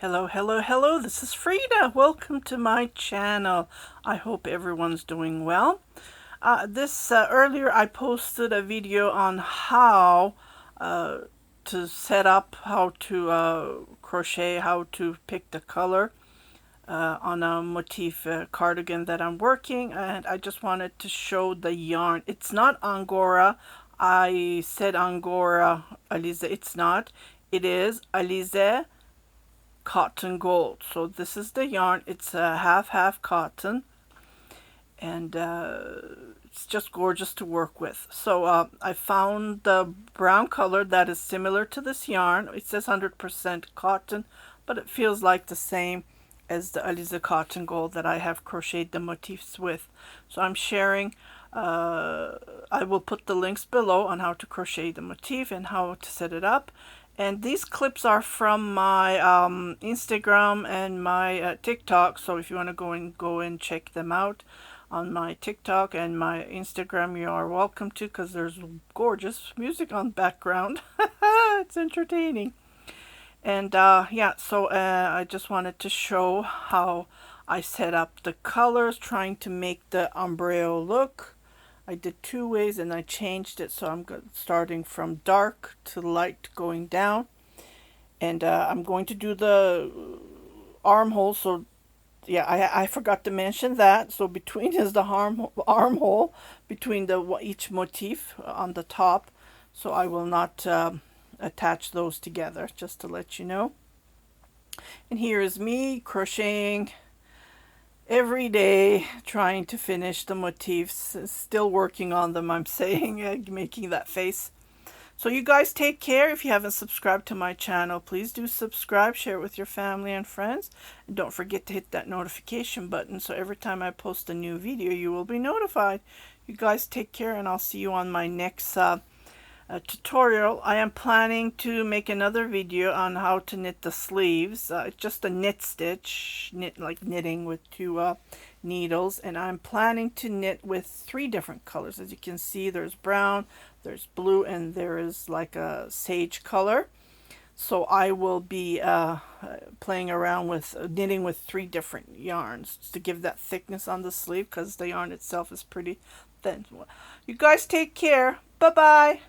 Hello, hello, hello. This is Frida. Welcome to my channel. I hope everyone's doing well. Earlier I posted a video on how to set up, how to crochet, how to pick the color on a motif cardigan that I'm working, and I just wanted to show the yarn. It's not Angora. I said Angora Alize. It's not. It is Alize cotton gold. So this is the yarn. It's a half cotton, and it's just gorgeous to work with. So I found the brown color that is similar to this yarn. It says 100% cotton, but it feels like the same as the Alize cotton gold that I have crocheted the motifs with. So I'm sharing. I will put the links below on how to crochet the motif and how to set it up. And these clips are from my Instagram and my TikTok. So if you want to go and check them out on my TikTok and my Instagram, you are welcome to, because there's gorgeous music on the background. It's entertaining. And yeah, so I just wanted to show how I set up the colors, trying to make the ombreo look. I did two ways and I changed it, so I'm starting from dark to light going down. And I'm going to do the armhole. So yeah, I forgot to mention that. So between is the armhole between each motif on the top. So I will not attach those together, just to let you know. And here is me crocheting every day, trying to finish the motifs, still working on them. I'm saying, making that face. So you guys take care. If you haven't subscribed to my channel, please do subscribe, share it with your family and friends, and don't forget to hit that notification button so every time I post a new video you will be notified. You guys take care, and I'll see you on my next tutorial. I am planning to make another video on how to knit the sleeves. It's just a knit stitch, like knitting with two needles, and I'm planning to knit with 3 different colors. As you can see, there's brown, there's blue, and there is like a sage color. So I will be playing around with knitting with 3 different yarns to give that thickness on the sleeve, because the yarn itself is pretty thin. You guys take care. Bye bye.